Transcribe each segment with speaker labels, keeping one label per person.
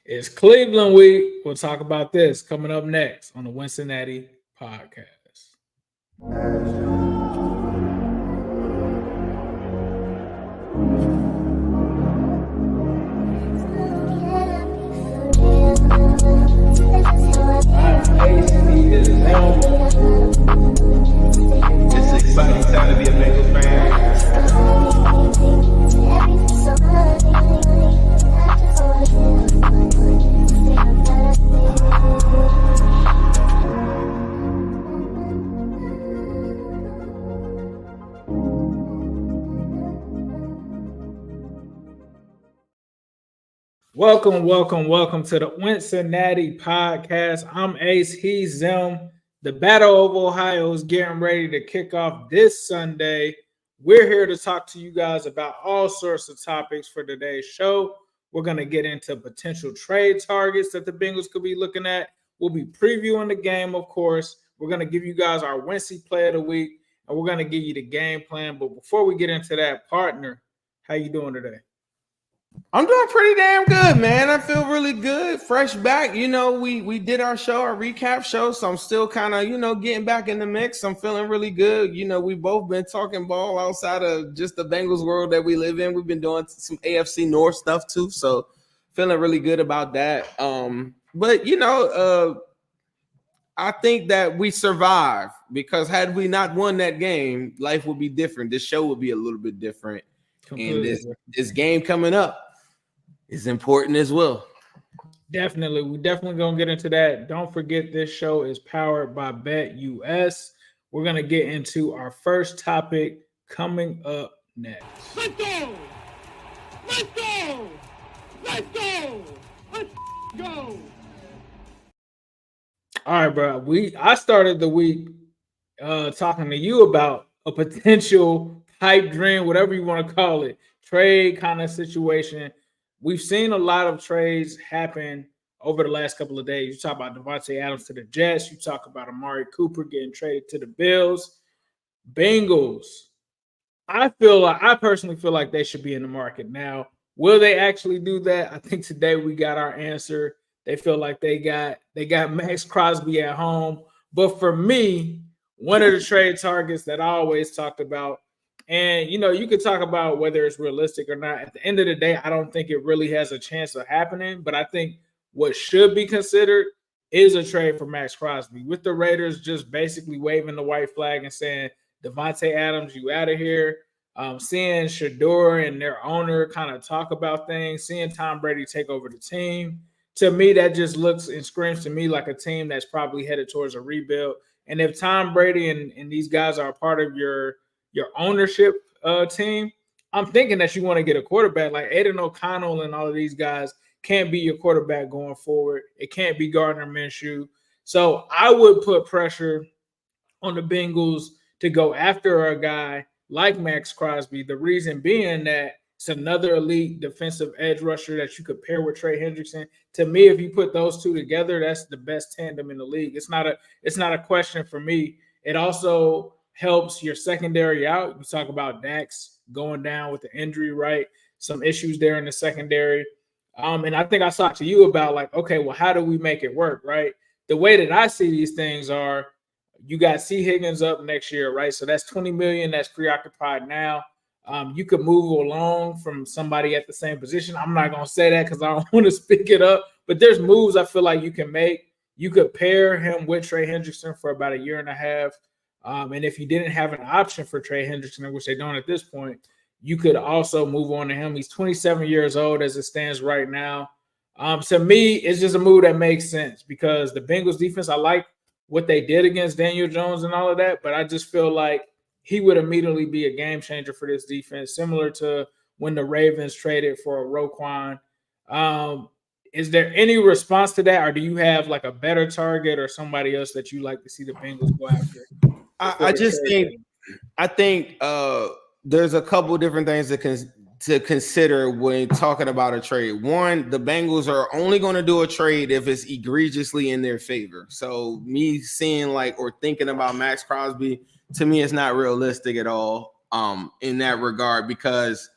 Speaker 1: It's Cleveland week. We'll talk about this coming up next on the Wincinnati Podcast.
Speaker 2: It's an exciting time to be a Bengals fan.
Speaker 1: Welcome to the Wincinnati Podcast. I'm Ace, he's Zim. The Battle of Ohio is getting ready to kick off this Sunday. We're here to talk to you guys about all sorts of topics for today's show. We're going to get into potential trade targets that the Bengals could be looking at. We'll be previewing the game, of course. We're going to give you guys our Wincy Play of the Week, and we're going to give you the game plan. But before we get into that, partner, how you doing today?
Speaker 2: I'm doing pretty damn good, man. I feel really good. Fresh back. You know, we did our show, our recap show, so I'm still kind of, getting back in the mix. I'm feeling really good. We've both been talking ball outside of just the Bengals world that we live in. We've been doing some AFC North stuff too, so feeling really good about that. But I think that we survived because had we not won that game, life would be different. This show would be a little bit different. Completely. And this game coming up is important as well.
Speaker 1: Definitely. We're definitely going to get into that. Don't forget, this show is powered by BetUS. We're going to get into our first topic coming up next.
Speaker 3: Let's go! Let's go! Let's go! Let's go!
Speaker 1: All right, bro. I started the week talking to you about a potential pipe dream, whatever you want to call it, trade kind of situation. We've seen a lot of trades happen over the last couple of days. You talk about Davante Adams to the Jets. You talk about Amari Cooper getting traded to the Bills. Bengals. I personally feel like they should be in the market now. Will they actually do that? I think today we got our answer. They feel like they got Max Crosby at home. But for me, one of the trade targets that I always talked about, and, you could talk about whether it's realistic or not. At the end of the day, I don't think it really has a chance of happening. But I think what should be considered is a trade for Max Crosby. With the Raiders just basically waving the white flag and saying, Davante Adams, you out of here. Seeing Shador and their owner kind of talk about things, seeing Tom Brady take over the team. To me, that just looks and screams to me like a team that's probably headed towards a rebuild. And if Tom Brady and these guys are a part of your ownership team, I'm thinking that you want to get a quarterback like Aiden O'Connell and all of these guys can't be your quarterback going forward. It can't be Gardner Minshew. So I would put pressure on the Bengals to go after a guy like Max Crosby. The reason being that it's another elite defensive edge rusher that you could pair with Trey Hendrickson. To me, if you put those two together, that's the best tandem in the league. It's not a question for me. It also helps your secondary out. You talk about Dax going down with the injury, right? Some issues there in the secondary. And I think I talked to you about like, okay, well, how do we make it work, right? The way that I see these things are, you got C. Higgins up next year, right? So that's $20 million that's preoccupied now. You could move along from somebody at the same position. I'm not going to say that because I don't want to speak it up, but there's moves I feel like you can make. You could pair him with Trey Hendrickson for about a year and a half. And if you didn't have an option for Trey Hendrickson, which they don't at this point, you could also move on to him. He's 27 years old as it stands right now. To me, it's just a move that makes sense because the Bengals defense, I like what they did against Daniel Jones and all of that, but I just feel like he would immediately be a game changer for this defense, similar to when the Ravens traded for a Roquan. Is there any response to that, or do you have like a better target or somebody else that you like to see the Bengals go after?
Speaker 2: I think there's a couple different things to consider when talking about a trade. One, the Bengals are only going to do a trade if it's egregiously in their favor. So me seeing or thinking about Max Crosby, to me, it's not realistic at all in that regard because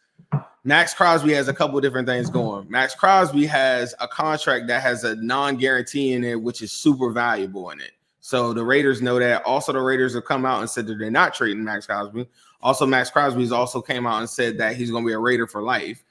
Speaker 2: Max Crosby has a couple different things going. Max Crosby has a contract that has a non-guarantee in it, which is super valuable in it. So the Raiders know that. Also, the Raiders have come out and said that they're not trading Max Crosby. Also, Max Crosby's also came out and said that he's going to be a Raider for life,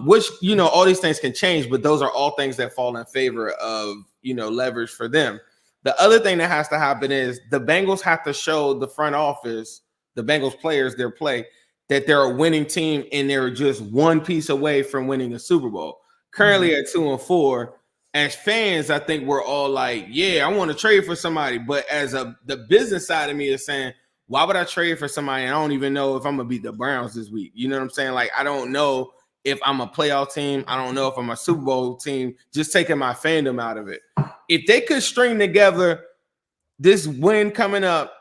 Speaker 2: which, all these things can change, but those are all things that fall in favor of, leverage for them. The other thing that has to happen is the Bengals have to show the front office, the Bengals players, their play, that they're a winning team and they're just one piece away from winning a Super Bowl. Currently at 2-4, as fans, I think we're all like, yeah, I want to trade for somebody. But as the business side of me is saying, why would I trade for somebody? And I don't even know if I'm going to beat the Browns this week. You know what I'm saying? Like, I don't know if I'm a playoff team. I don't know if I'm a Super Bowl team, just taking my fandom out of it. If they could string together this win coming up,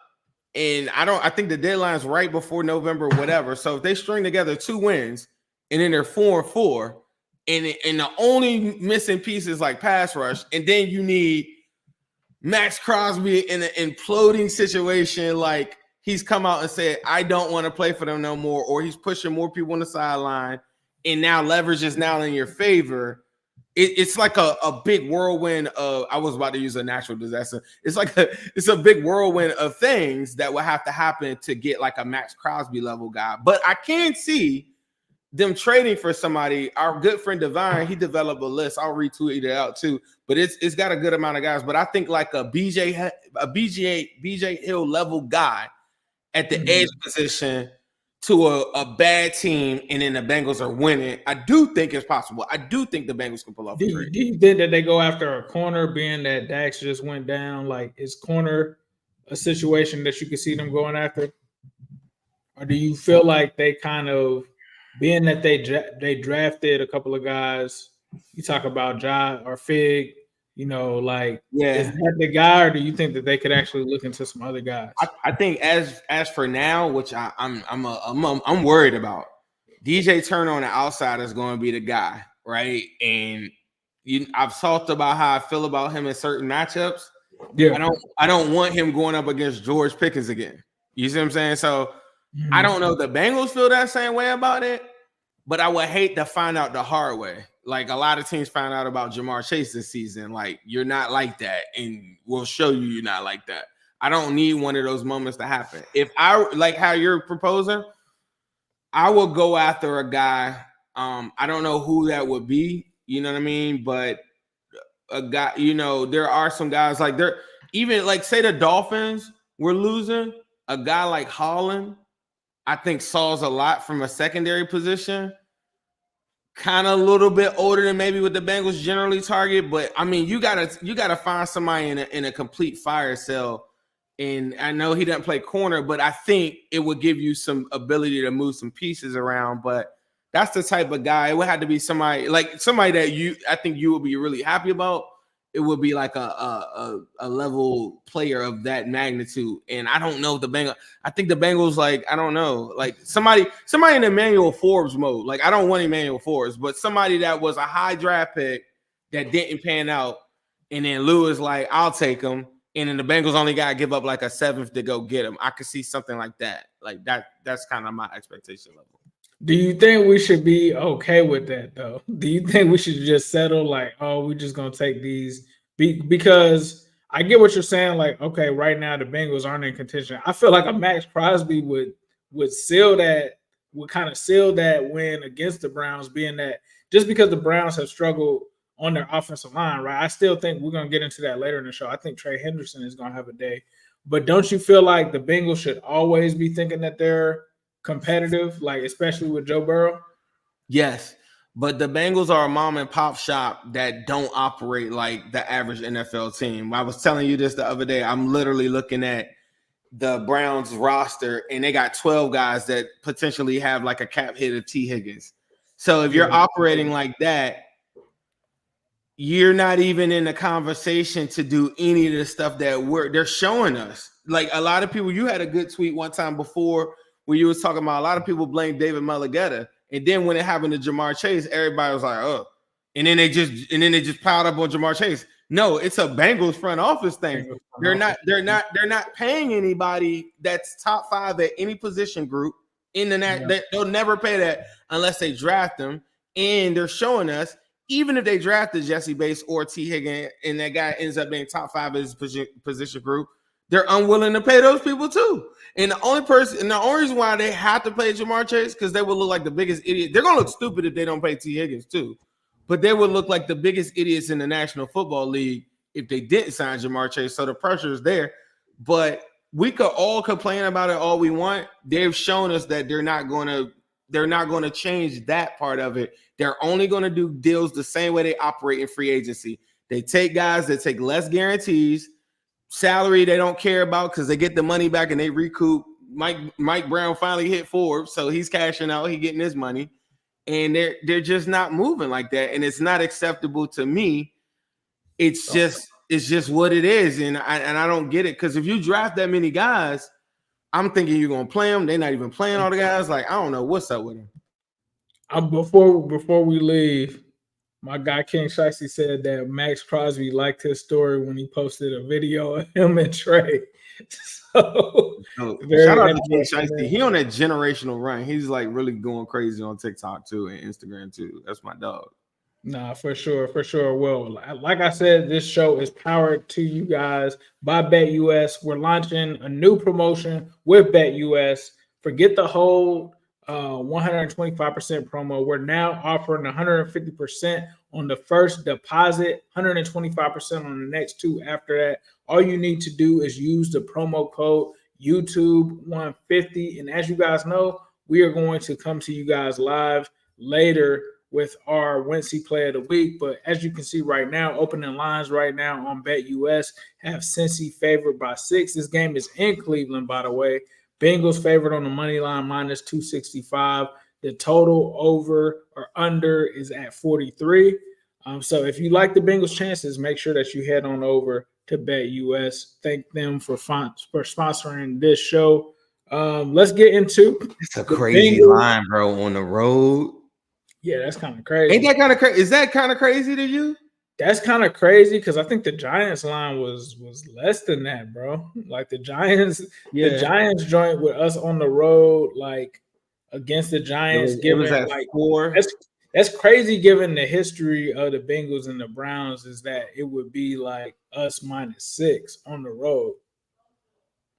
Speaker 2: and I think the deadline's right before November, whatever. So if they string together 2 wins and then they're 4-4, and the only missing piece is like pass rush, and then you need Max Crosby in an imploding situation, like he's come out and said, I don't want to play for them no more, or he's pushing more people on the sideline, and now leverage is now in your favor. It's like a big whirlwind of, I was about to use a natural disaster. It's a big whirlwind of things that will have to happen to get like a Max Crosby level guy. But I can see them trading for somebody. Our good friend Divine, he developed a list. I'll retweet it out too. But it's got a good amount of guys. But I think like a BJ Hill level guy at the edge position to a bad team, and then the Bengals are winning. I do think it's possible. I do think the Bengals can pull off a trade.
Speaker 1: Do you think that they go after a corner, being that Dax just went down? Like, is corner a situation that you can see them going after? Or do you feel like they kind of, being that they drafted a couple of guys, you talk about Ja or Fig, is that the guy, or do you think that they could actually look into some other guys?
Speaker 2: I think as for now, which I'm worried about, DJ Turner on the outside is going to be the guy, right? And I've talked about how I feel about him in certain matchups.
Speaker 1: Yeah,
Speaker 2: I don't want him going up against George Pickens again. You see what I'm saying? So I don't know. The Bengals feel that same way about it, but I would hate to find out the hard way. Like a lot of teams found out about Jamar Chase this season. Like, you're not like that, and we'll show you're not like that. I don't need one of those moments to happen. If I like how you're proposing, I will go after a guy. I don't know who that would be. You know what I mean? But a guy, there are some guys like they're even like, say the Dolphins were losing, a guy like Holland, I think solves a lot from a secondary position. Kind of a little bit older than maybe what the Bengals generally target, but I mean, you gotta find somebody in a complete fire sale. And I know he doesn't play corner, but I think it would give you some ability to move some pieces around. But that's the type of guy. It would have to be somebody that I think you would be really happy about. It would be like a level player of that magnitude. And I don't know the Bengals. I think the Bengals, like, I don't know, like somebody in Emmanuel Forbes mode. Like, I don't want Emmanuel Forbes, but somebody that was a high draft pick that didn't pan out. And then Lewis, like, I'll take him. And then the Bengals only got to give up like a 7th to go get him. I could see something like that. Like that's kind of my expectation level.
Speaker 1: Do you think we should be okay with that, though? Do you think we should just settle like, oh, we're just going to take these? Because I get what you're saying. Like, okay, right now the Bengals aren't in contention. I feel like a Max Crosby would seal that, would kind of seal that win against the Browns, being that just because the Browns have struggled on their offensive line, right? I still think we're going to get into that later in the show. I think Trey Henderson is going to have a day. But don't you feel like the Bengals should always be thinking that they're competitive, like especially with Joe Burrow?
Speaker 2: Yes, but the Bengals are a mom and pop shop that don't operate like the average NFL team. I was telling you this the other day. I'm literally looking at the Browns roster, and they got 12 guys that potentially have like a cap hit of T. Higgins. So if you're operating like that, you're not even in the conversation to do any of the stuff that they're showing us. Like a lot of people, you had a good tweet one time before where you was talking about a lot of people blame David Mulligetta, and then when it happened to Jamar Chase, everybody was like, "Oh," and then they just piled up on Jamar Chase. No, it's a Bengals front office thing. They're not paying anybody that's top 5 at any position group in the net.
Speaker 1: Yeah.
Speaker 2: They'll never pay that unless they draft them. And they're showing us, even if they drafted Jesse Bates or T. Higgins and that guy ends up being top 5 of his position group, they're unwilling to pay those people too. And the only reason why they have to pay Jamar Chase, because they will look like the biggest idiot. They're gonna look stupid if they don't pay T. Higgins too, but they would look like the biggest idiots in the National Football League if they didn't sign Jamar Chase. So the pressure is there, but we could all complain about it all we want. They've shown us that they're not going to change that part of it. They're only going to do deals the same way they operate in free agency. They take guys that take less guarantees, salary they don't care about because they get the money back and they recoup. Mike Brown finally hit Forbes, so he's cashing out. He's getting his money, and they're just not moving like that, and it's not acceptable to me. It's just what it is, and I don't get it, because if you draft that many guys, I'm thinking you're gonna play them. They're not even playing all the guys. Like, I don't know what's up with them.
Speaker 1: Before we leave, my guy King Shiesty said that Max Crosby liked his story when he posted a video of him and Trey. So
Speaker 2: shout out to King Shiesty. He on that generational run. He's like really going crazy on TikTok too and Instagram too. That's my dog.
Speaker 1: Nah, for sure. Well, like I said, this show is powered to you guys by BetUS. We're launching a new promotion with BetUS. Forget the whole 125% promo. We're now offering 150% on the first deposit, 125% on the next two after that. All you need to do is use the promo code YouTube150. And as you guys know, we are going to come to you guys live later with our Wincy Play of the Week. But as you can see right now, opening lines right now on BetUS have Cincy favored by 6. This game is in Cleveland, by the way. Bengals favored on the money line minus 265. The total over or under is at 43. So if you like the Bengals' chances, make sure that you head on over to BetUS. Thank them for sponsoring this show. Let's get into
Speaker 2: it's a crazy line, bro, on the road.
Speaker 1: Yeah, that's kind of crazy.
Speaker 2: Ain't that kind of crazy? Is that kind of crazy to you?
Speaker 1: That's kind of crazy because I think the Giants line was less than that, bro. Like the Giants joint with us on the road, like against the Giants,
Speaker 2: it was at
Speaker 1: like
Speaker 2: 4.
Speaker 1: That's crazy given the history of the Bengals and the Browns, is that it would be like us minus 6 on the road.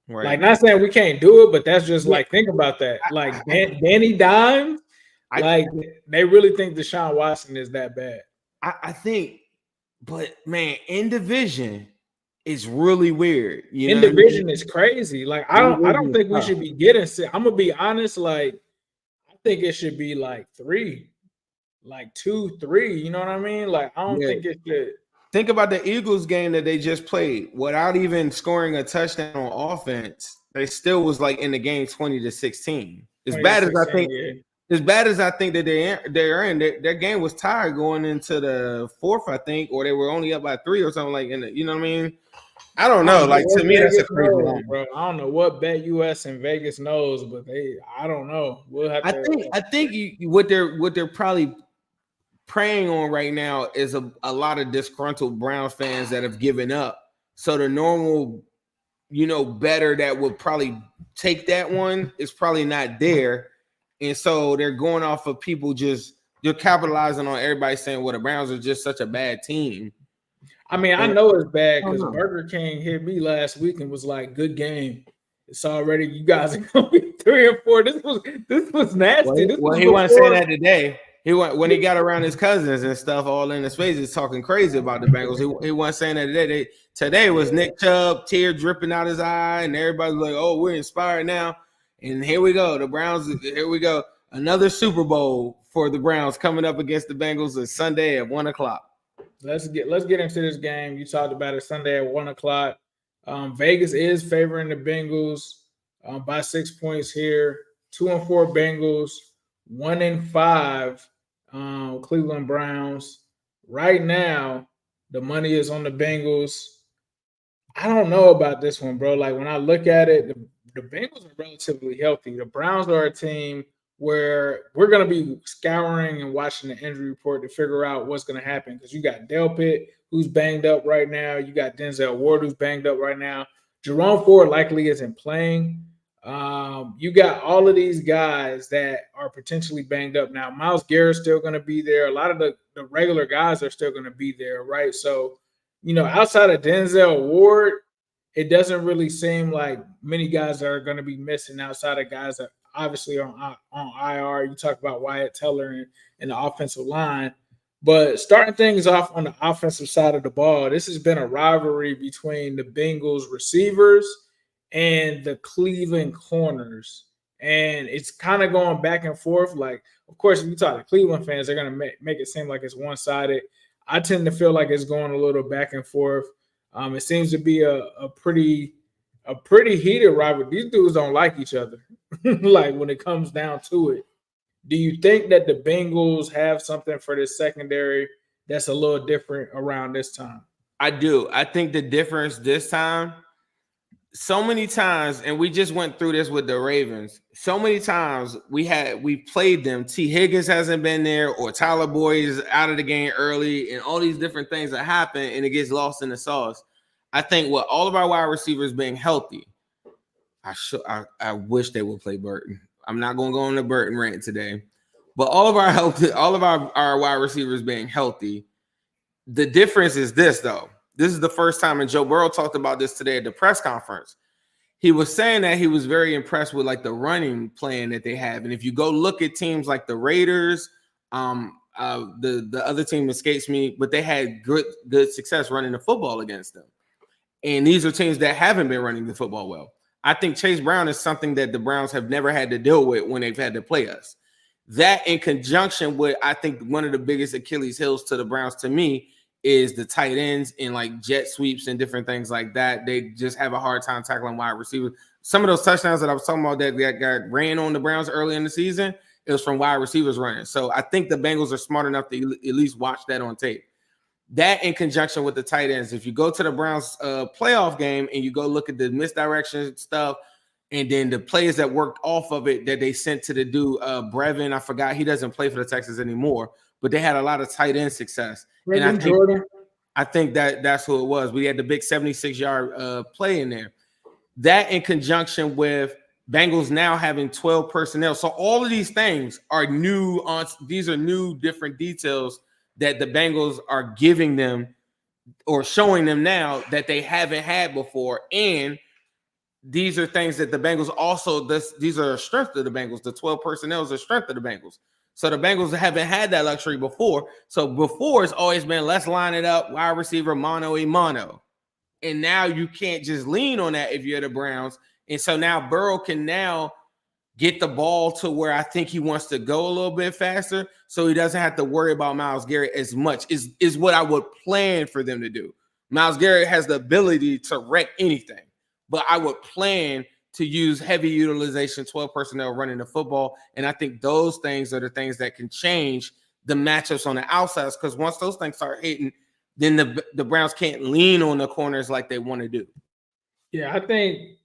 Speaker 1: Right. Like, not saying we can't do it, but that's just like, think about that. Like Danny Dimes, like they really think Deshaun Watson is that bad.
Speaker 2: I think, but man, in division is really weird.
Speaker 1: In division is crazy. Like I don't think we should be getting 6. I'm gonna be honest. Like I think it should be like 3, like 2, 3. You know what I mean? Like I don't think it should.
Speaker 2: Think about the Eagles game that they just played. Without even scoring a touchdown on offense, they still was like in the game 20-16. As bad as I think that they're in, their game was tied going into the 4th, I think, or they were only up by 3 or something like. You know what I mean? I don't know. Like to me, that's a crazy one,
Speaker 1: bro. I don't know what BetUS and Vegas knows, but I don't know. We'll have to.
Speaker 2: I think what they're probably preying on right now is a lot of disgruntled Browns fans that have given up. So the normal, better that would probably take that one is probably not there. And so they're going off of people they're capitalizing on everybody saying, well, the Browns are just such a bad team.
Speaker 1: I mean, I know it's bad because Burger King hit me last week and was like, good game. It's already, you guys are going to be 3 and 4. This was nasty.
Speaker 2: He wasn't saying that today. When he got around his cousins and stuff all in his face, he's talking crazy about the Bengals. He wasn't saying that today. Today was Nick Chubb, tear dripping out his eye, and everybody's like, oh, we're inspired now. And here we go. The Browns, here we go. Another Super Bowl for the Browns coming up against the Bengals on Sunday at 1:00.
Speaker 1: Let's get into this game. You talked about it Sunday at 1:00. Vegas is favoring the Bengals by 6 points here. 2-4 Bengals, 1-5 Cleveland Browns. Right now, the money is on the Bengals. I don't know about this one, bro. Like when I look at it, the Bengals are relatively healthy. The Browns are a team where we're going to be scouring and watching the injury report to figure out what's going to happen, because you got Delpit, who's banged up right now. You got Denzel Ward, who's banged up right now. Jerome Ford likely isn't playing. You got all of these guys that are potentially banged up now. Myles Garrett's still going to be there. A lot of the regular guys are still going to be there, right? So, outside of Denzel Ward, it doesn't really seem like many guys are going to be missing outside of guys that obviously are on IR. You talk about Wyatt Teller and the offensive line. But starting things off on the offensive side of the ball, this has been a rivalry between the Bengals receivers and the Cleveland corners. And it's kind of going back and forth. Like, of course, if you talk to Cleveland fans, they're going to make it seem like it's one-sided. I tend to feel like it's going a little back and forth. It seems to be a pretty heated rivalry. These dudes don't like each other. Like when it comes down to it. Do you think that the Bengals have something for this secondary that's a little different around this time?
Speaker 2: I do. I think the difference this time, so many times, and we just went through this with the Ravens. So many times we played them. T. Higgins hasn't been there, or Tyler Boyd is out of the game early, and all these different things that happen, and it gets lost in the sauce. I think with all of our wide receivers being healthy, I wish they would play Burton. I'm not going to go on the Burton rant today, but all of our wide receivers being healthy. The difference is this, though. This is the first time, and Joe Burrow talked about this today at the press conference. He was saying that he was very impressed with like the running plan that they have. And if you go look at teams like the Raiders, the other team escapes me, but they had good success running the football against them. And these are teams that haven't been running the football well. I think Chase Brown is something that the Browns have never had to deal with when they've had to play us. That in conjunction with, I think one of the biggest Achilles heels to the Browns to me is the tight ends and like jet sweeps and different things like that. They just have a hard time tackling wide receivers. Some of those touchdowns that I was talking about that got ran on the Browns early in the season, it was from wide receivers running. So I think the Bengals are smart enough to at least watch that on tape. That in conjunction with the tight ends. If you go to the Browns playoff game and you go look at the misdirection stuff and then the plays that worked off of it that they sent to the dude, Brevin, I forgot, he doesn't play for the Texans anymore, but they had a lot of tight end success. And I think that's who it was. We had the big 76-yard play in there. That in conjunction with Bengals now having 12 personnel. So all of these things are new. These are new different details that the Bengals are giving them or showing them now that they haven't had before. And these are things that the Bengals also, these are a strength of the Bengals. The 12 personnel is a strength of the Bengals. So the Bengals haven't had that luxury before. So before it's always been, let's line it up, wide receiver, mano a mano. And now you can't just lean on that if you're the Browns. And so now Burrow can now get the ball to where I think he wants to go a little bit faster, so he doesn't have to worry about Myles Garrett as much, is what I would plan for them to do. Myles Garrett has the ability to wreck anything, but I would plan to use heavy utilization, 12 personnel running the football, and I think those things are the things that can change the matchups on the outsides, because once those things start hitting, then the Browns can't lean on the corners like they want to do.
Speaker 1: Yeah, I think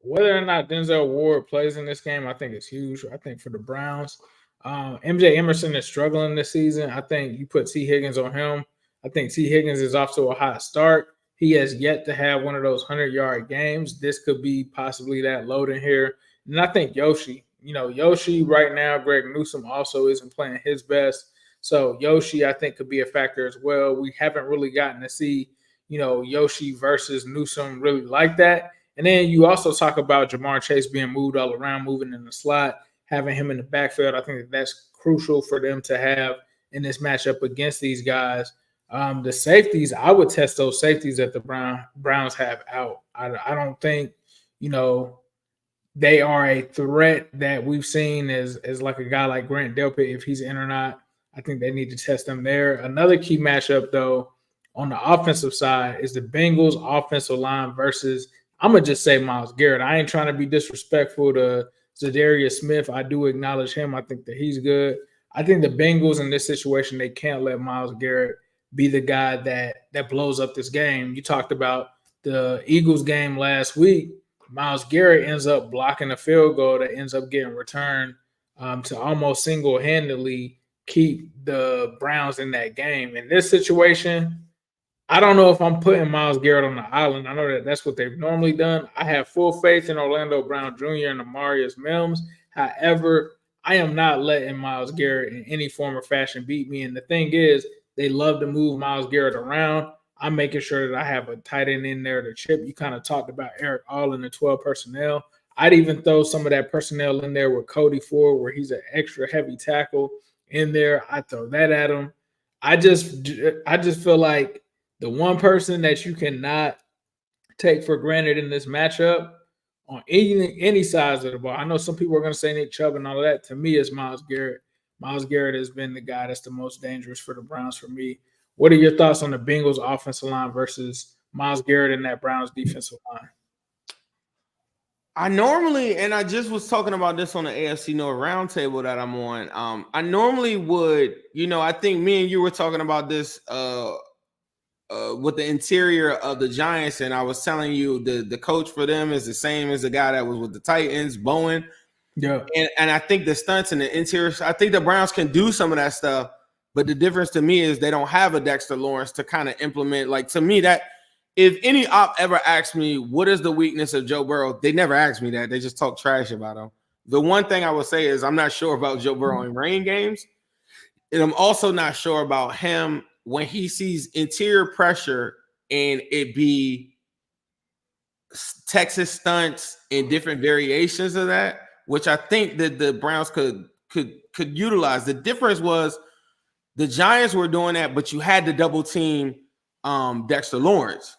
Speaker 1: whether or not Denzel Ward plays in this game, I think it's huge. I think for the Browns, MJ Emerson is struggling this season. I think you put T. Higgins on him. I think T. Higgins is off to a hot start. He has yet to have one of those 100-yard games. This could be possibly that load in here. And I think Yoshi right now, Greg Newsome also isn't playing his best. So Yoshi, I think, could be a factor as well. We haven't really gotten to see, Yoshi versus Newsome really like that. And then you also talk about Jamar Chase being moved all around, moving in the slot, having him in the backfield. I think that's crucial for them to have in this matchup against these guys. The safeties, I would test those safeties that the Browns have out. I don't think, they are a threat that we've seen as like a guy like Grant Delpit, if he's in or not. I think they need to test them there. Another key matchup, though, on the offensive side is the Bengals offensive line versus – I'm going to just say Myles Garrett. I ain't trying to be disrespectful to Zadarius Smith. I do acknowledge him. I think that he's good. I think the Bengals in this situation, they can't let Myles Garrett be the guy that blows up this game. You talked about the Eagles game last week. Myles Garrett ends up blocking a field goal that ends up getting returned to almost single-handedly keep the Browns in that game. In this situation, I don't know if I'm putting Myles Garrett on the island. I know that that's what they've normally done. I have full faith in Orlando Brown Jr. and Amarius Mims. However, I am not letting Myles Garrett in any form or fashion beat me. And the thing is, they love to move Myles Garrett around. I'm making sure that I have a tight end in there to chip. You kind of talked about Eric All in the 12 personnel. I'd even throw some of that personnel in there with Cody Ford, where he's an extra heavy tackle in there. I throw that at him. I just feel like the one person that you cannot take for granted in this matchup on any sides of the ball. I know some people are going to say Nick Chubb and all of that. To me, it's Myles Garrett. Myles Garrett has been the guy that's the most dangerous for the Browns for me. What are your thoughts on the Bengals offensive line versus Myles Garrett and that Browns defensive line?
Speaker 2: I normally, and I just was talking about this on the AFC North roundtable that I'm on. I normally would, I think me and you were talking about this with the interior of the Giants, and I was telling you the coach for them is the same as the guy that was with the Titans, Bowen.
Speaker 1: Yeah.
Speaker 2: And I think the stunts and the interior, I think the Browns can do some of that stuff, but the difference to me is they don't have a Dexter Lawrence to kind of implement. Like, to me, that if any op ever asked me what is the weakness of Joe Burrow, they never asked me that. They just talk trash about him. The one thing I would say is I'm not sure about Joe Burrow in rain games, and I'm also not sure about him when he sees interior pressure and it be Texas stunts and different variations of that, which I think that the Browns could utilize. The difference was the Giants were doing that, but you had to double team Dexter Lawrence.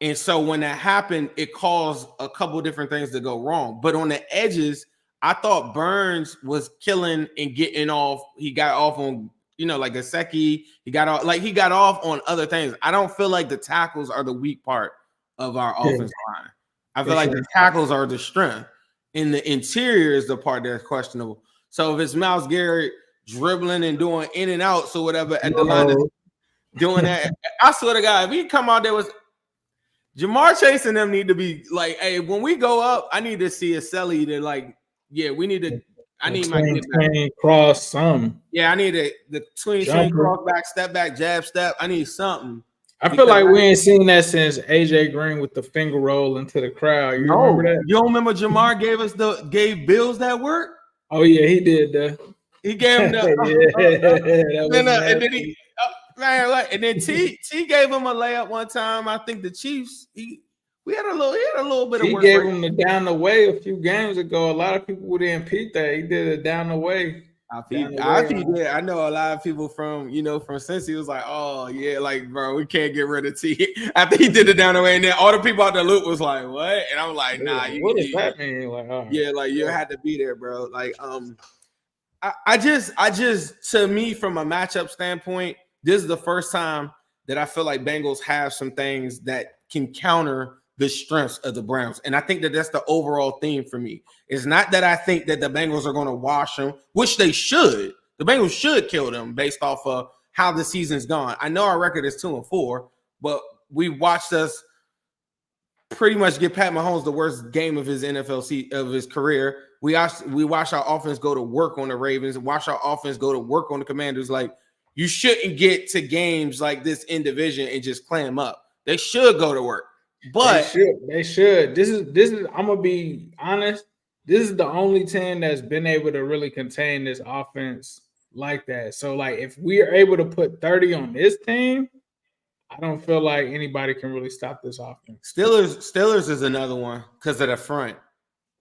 Speaker 2: And so when that happened, it caused a couple different things to go wrong. But on the edges, I thought Burns was killing and getting off. He got off on, like Gesicki. He got off on other things. I don't feel like the tackles are the weak part of our offensive line. I feel like the tackles are the strength. And the interior is the part that's questionable. So if it's Myles Garrett dribbling and doing in and out, so whatever at the line is doing that, I swear to God, if he come out there with Jamar Chase and them need to be like, hey, when we go up, I need to see a Selly to we need to. I need my
Speaker 1: cross some.
Speaker 2: Yeah, I need the tween cross back, step back, jab step. I need something.
Speaker 1: I feel like we ain't seen that since AJ Green with the finger roll into the crowd. You remember that?
Speaker 2: You don't remember Jamar gave Bills that work?
Speaker 1: Oh yeah, he did.
Speaker 2: He gave him the and then T gave him a layup one time. I think the Chiefs. He had a little bit of work.
Speaker 1: He gave him the down the way a few games ago. A lot of people didn't peep that. He did it down the way.
Speaker 2: I know a lot of people from since he was like, oh yeah, like bro, we can't get rid of T. After he did it down the way, and then all the people out the loop was like, what? And I'm like, nah,
Speaker 1: what does that mean? Like,
Speaker 2: you had to be there, bro. Like, I just to me, from a matchup standpoint, this is the first time that I feel like Bengals have some things that can counter the strengths of the Browns. And I think that that's the overall theme for me. It's not that I think that the Bengals are going to wash them, which they should. The Bengals should kill them based off of how the season's gone. I know our record is 2-4, but we watched us pretty much give Pat Mahomes the worst game of his of his career. We watched our offense go to work on the Ravens and watch our offense go to work on the Commanders. Like, you shouldn't get to games like this in division and just clam up. They should go to work. But
Speaker 1: they should. This is. I'm gonna be honest. This is the only team that's been able to really contain this offense like that. So, like, if we are able to put 30 on this team, I don't feel like anybody can really stop this offense.
Speaker 2: Steelers is another one because of the front.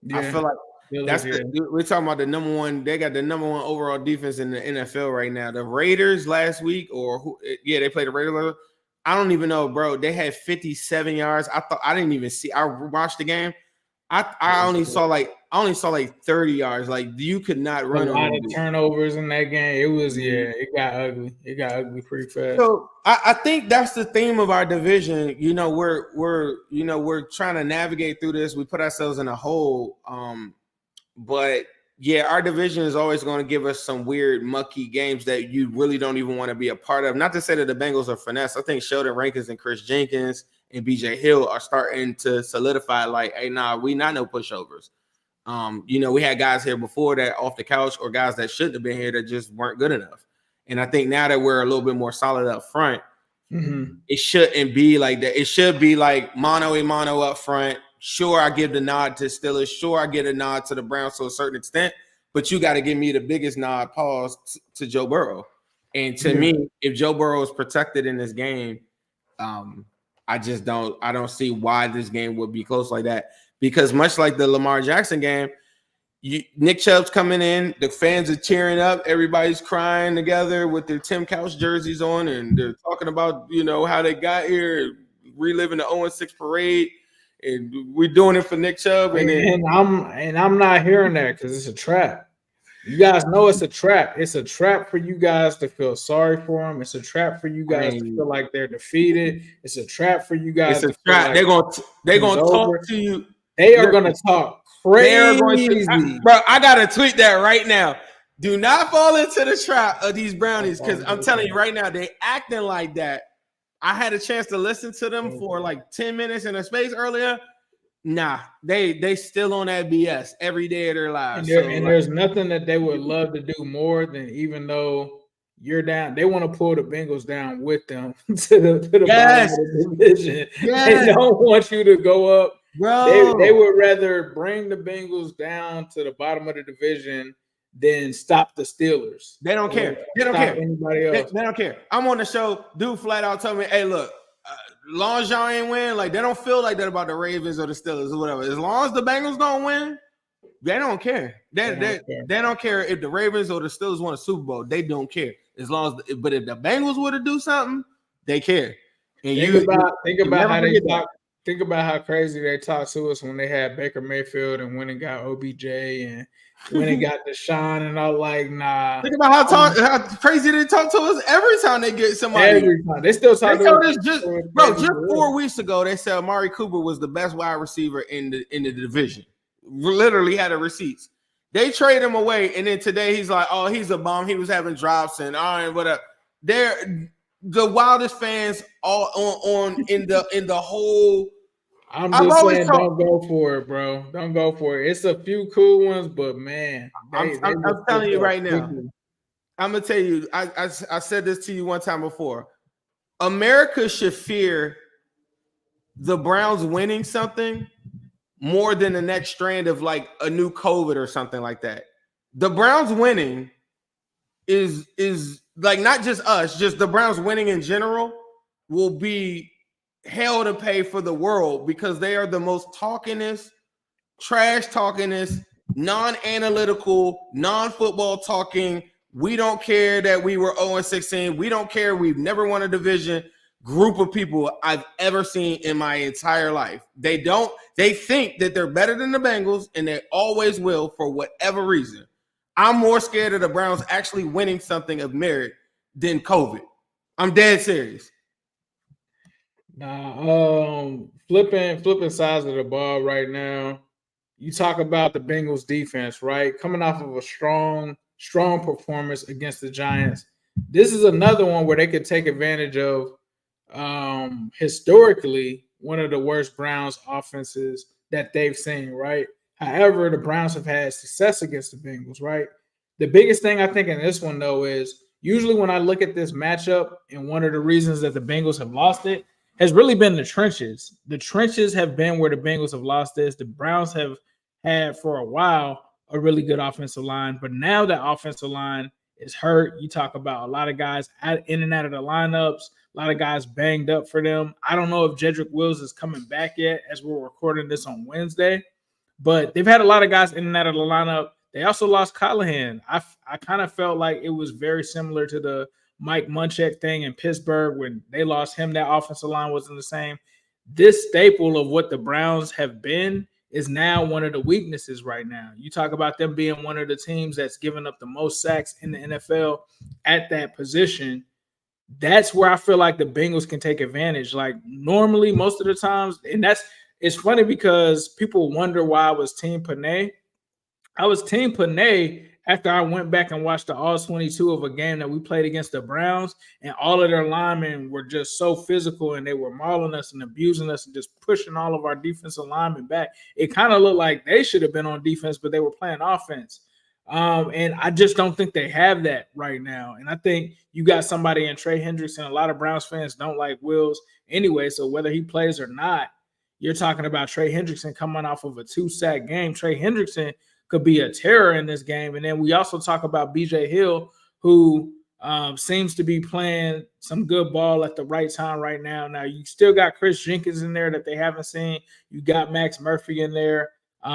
Speaker 2: Yeah. I feel like we're talking about the number one. They got the number one overall defense in the NFL right now. The Raiders last week, they played the Raiders. I don't even know, bro. They had 57 yards. I didn't even see. I watched the game. I only saw like 30 yards. Like, you could not run.
Speaker 1: A lot of turnovers in that game. It was it got ugly. It got ugly pretty fast.
Speaker 2: So I think that's the theme of our division. We're trying to navigate through this. We put ourselves in a hole. But yeah, our division is always going to give us some weird, mucky games that you really don't even want to be a part of. Not to say that the Bengals are finesse. I think Sheldon Rankins and Chris Jenkins and BJ Hill are starting to solidify, like, hey, we not no pushovers. We had guys here before that off the couch, or guys that shouldn't have been here that just weren't good enough. And I think now that we're a little bit more solid up front, It shouldn't be like that. It should be like mano a mano up front. Sure, I give the nod to Steelers. Sure, I get a nod to the Browns to a certain extent, but you got to give me the biggest nod, to Joe Burrow. And to me, if Joe Burrow is protected in this game, I don't see why this game would be close like that. Because much like the Lamar Jackson game, Nick Chubb's coming in, the fans are cheering up, everybody's crying together with their Tim Couch jerseys on, and they're talking about, how they got here, reliving the 0-6 parade, and we're doing it for Nick Chubb.
Speaker 1: And I'm not hearing that because it's a trap. You guys know it's a trap. It's a trap for you guys to feel sorry for them. It's a trap for you guys to feel like they're defeated. It's a trap for you guys.
Speaker 2: It's a trap. Like they're gonna talk to you.
Speaker 1: They are gonna talk crazy.
Speaker 2: Bro, I gotta tweet that right now. Do not fall into the trap of these brownies, because I'm telling you right now, they acting like that. I had a chance to listen to them for like 10 minutes in a space earlier. Nah, they still on that BS every day of their lives.
Speaker 1: And there's nothing that they would love to do more than, even though you're down, they want to pull the Bengals down with them to the bottom of the division. They don't want you to go up. Bro. They would rather bring the Bengals down to the bottom of the division than stop the Steelers.
Speaker 2: They don't care. They don't care.
Speaker 1: Anybody else.
Speaker 2: They don't care. I'm on the show. Dude flat out told me, hey, look, long as y'all ain't win, like, they don't feel like that about the Ravens or the Steelers or whatever. As long as the Bengals don't win, they don't care. They don't care if the Ravens or the Steelers won a Super Bowl. They don't care. As long as, but if the Bengals were to do something, they care. And
Speaker 1: think about how crazy they talked to us when they had Baker Mayfield and went and got OBJ and when they got Deshaun, and I'm like, nah.
Speaker 2: Think about how crazy they talk to us every time they get somebody.
Speaker 1: Every time. They still talk to us.
Speaker 2: Just 4 weeks ago, they said Amari Cooper was the best wide receiver in the division. Literally had the receipts. They trade him away, and then today he's like, oh, he's a bum. He was having drops and whatever. They're the wildest fans all on in the whole.
Speaker 1: I'm just saying, don't go for it, bro. Don't go for it. It's a few cool ones, but man,
Speaker 2: I'm telling you right now. I'm gonna tell you. I said this to you one time before. America should fear the Browns winning something more than the next strand of like a new COVID or something like that. The Browns winning is like not just us, just the Browns winning in general will be hell to pay for the world, because they are the most talkingest, trash talkingest, non-analytical, non-football talking. We don't care that we were 0-16. We don't care we've never won a division group of people I've ever seen in my entire life. They think that they're better than the Bengals, and they always will for whatever reason. I'm more scared of the Browns actually winning something of merit than COVID. I'm dead serious.
Speaker 1: Nah, flipping sides of the ball right now. You talk about the Bengals defense, right? Coming off of a strong performance against the Giants. This is another one where they could take advantage of historically one of the worst Browns offenses that they've seen, right? However, the Browns have had success against the Bengals, right? The biggest thing I think in this one, though, is usually when I look at this matchup, and one of the reasons that the Bengals have lost it has really been the trenches. The trenches have been where the Bengals have lost this. The Browns have had for a while a really good offensive line, but now that offensive line is hurt. You talk about a lot of guys in and out of the lineups, a lot of guys banged up for them. I don't know if Jedrick Wills is coming back yet as we're recording this on Wednesday, but they've had a lot of guys in and out of the lineup. They also lost Callahan. I kind of felt like it was very similar to the Mike Munchak thing in Pittsburgh when they lost him. That offensive line wasn't the same. This staple of what the Browns have been is now one of the weaknesses right now. You talk about them being one of the teams that's given up the most sacks in the NFL at that position. That's where I feel like the Bengals can take advantage. Like normally, most of the times, and it's funny because people wonder why I was Team Panay. I was Team Panay after I went back and watched the All-22 of a game that we played against the Browns, and all of their linemen were just so physical, and they were mauling us and abusing us and just pushing all of our defensive linemen back. It kind of looked like they should have been on defense, but they were playing offense. And I just don't think they have that right now. And I think you got somebody in Trey Hendrickson. A lot of Browns fans don't like Wills anyway. So whether he plays or not, you're talking about Trey Hendrickson coming off of a 2-sack game. Trey Hendrickson could be a terror in this game. And then we also talk about BJ Hill, who seems to be playing some good ball at the right time right now. Now, you still got Chris Jenkins in there that they haven't seen. You got Max Murphy in there.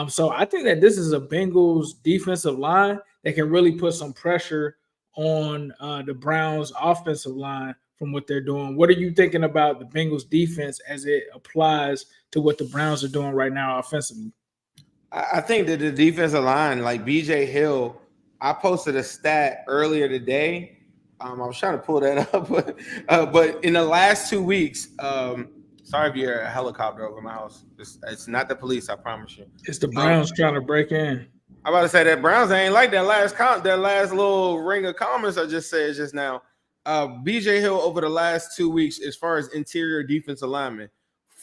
Speaker 1: So I think that this is a Bengals defensive line that can really put some pressure on the Browns offensive line from what they're doing. What are you thinking about the Bengals defense as it applies to what the Browns are doing right now offensively?
Speaker 2: I think that the defensive line, like BJ Hill, I posted a stat earlier today. I was trying to pull that up, but in the last 2 weeks, sorry if you're a helicopter over my house. It's not the police, I promise you.
Speaker 1: It's the Browns trying to break in.
Speaker 2: I'm about to say that Browns ain't like that last little ring of comments I just said just now. BJ Hill over the last 2 weeks, as far as interior defense alignment,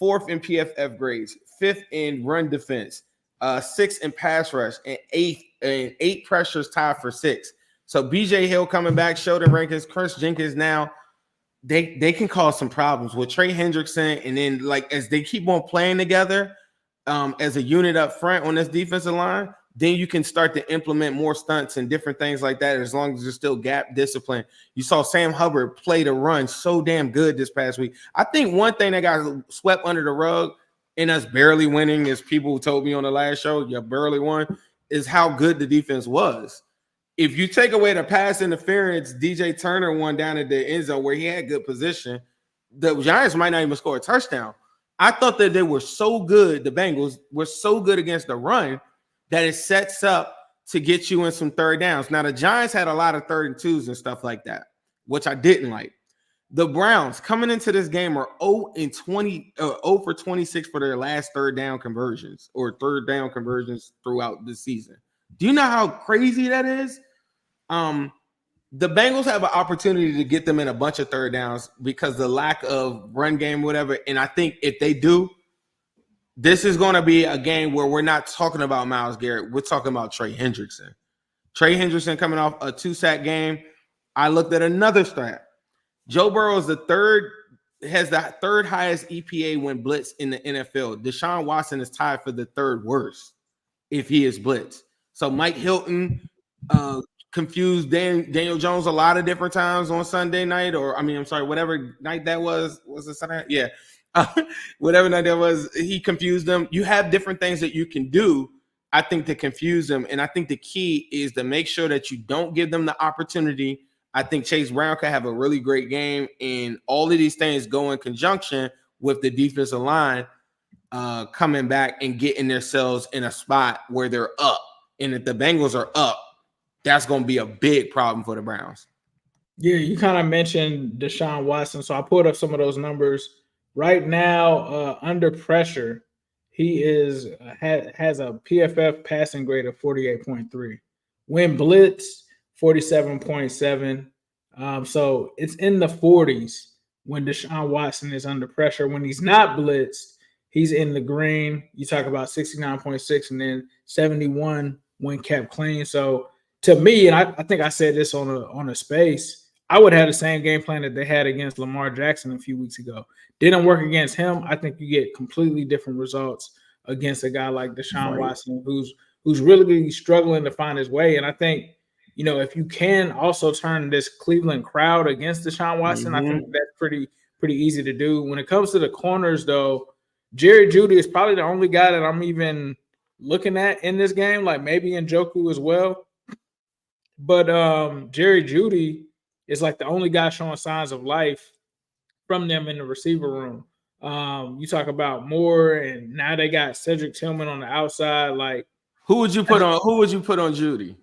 Speaker 2: 4th in PFF grades, 5th in run defense, 6th in pass rush, and 8 pressures tied for 6th. So BJ Hill coming back, Sheldon Rankins, Chris Jenkins now. They can cause some problems with Trey Hendrickson, and then like as they keep on playing together as a unit up front on this defensive line, then you can start to implement more stunts and different things like that as long as there's still gap discipline. You saw Sam Hubbard play the run so damn good this past week. I think one thing that got swept under the rug in us barely winning, as people told me on the last show, you barely won, is how good the defense was. If you take away the pass interference, DJ Turner won down at the end zone where he had good position, the Giants might not even score a touchdown. I thought that they were so good, the Bengals were so good against the run that it sets up to get you in some third downs. Now, the Giants had a lot of 3rd and 2s and stuff like that, which I didn't like. The Browns coming into this game are 0 for 26 for their last third down conversions throughout the season. Do you know how crazy that is? The Bengals have an opportunity to get them in a bunch of third downs because the lack of run game, whatever. And I think if they do, this is going to be a game where we're not talking about Myles Garrett. We're talking about Trey Hendrickson. Trey Hendrickson coming off a 2-sack game. I looked at another stat. Joe Burrow has the third highest EPA when blitzed in the NFL. Deshaun Watson is tied for the 3rd worst if he is blitzed. So Mike Hilton confused Daniel Jones a lot of different times on Sunday night, whatever night that was. Was it Sunday? Yeah. Whatever night that was, he confused them. You have different things that you can do, I think, to confuse them. And I think the key is to make sure that you don't give them the opportunity. I think Chase Brown could have a really great game, and all of these things go in conjunction with the defensive line coming back and getting themselves in a spot where they're up. And if the Bengals are up, that's going to be a big problem for the Browns.
Speaker 1: Yeah, you kind of mentioned Deshaun Watson, so I pulled up some of those numbers. Right now, under pressure, he has a PFF passing grade of 48.3. When blitzed, 47.7. So it's in the 40s when Deshaun Watson is under pressure. When he's not blitzed, he's in the green. You talk about 69.6 and then 71 when kept clean. So to me, and I think I said this on a space, I would have the same game plan that they had against Lamar Jackson a few weeks ago. Didn't work against him. I think you get completely different results against a guy like Deshaun Watson, who's really struggling to find his way. And I think, if you can also turn this Cleveland crowd against Deshaun Watson, I think that's pretty easy to do. When it comes to the corners, though, Jerry Jeudy is probably the only guy that I'm even looking at in this game, like maybe Njoku as well. But Jerry Jeudy is like the only guy showing signs of life from them in the receiver room. You talk about Moore, and now they got Cedric Tillman on the outside. Like,
Speaker 2: who would you put on Jeudy?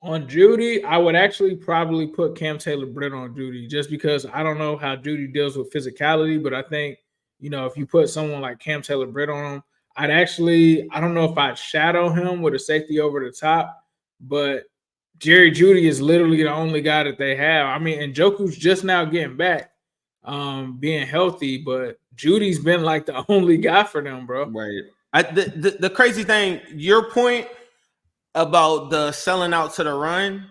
Speaker 1: On Jeudy, I would actually probably put Cam Taylor-Britt on Jeudy, just because I don't know how Jeudy deals with physicality, but I think, if you put someone like Cam Taylor-Britt on him, I don't know if I'd shadow him with a safety over the top, but Jerry Jeudy is literally the only guy that they have. I mean, and Njoku's just now getting back, being healthy, but Judy's been like the only guy for them, bro.
Speaker 2: Right. The crazy thing, your point, about the selling out to the run.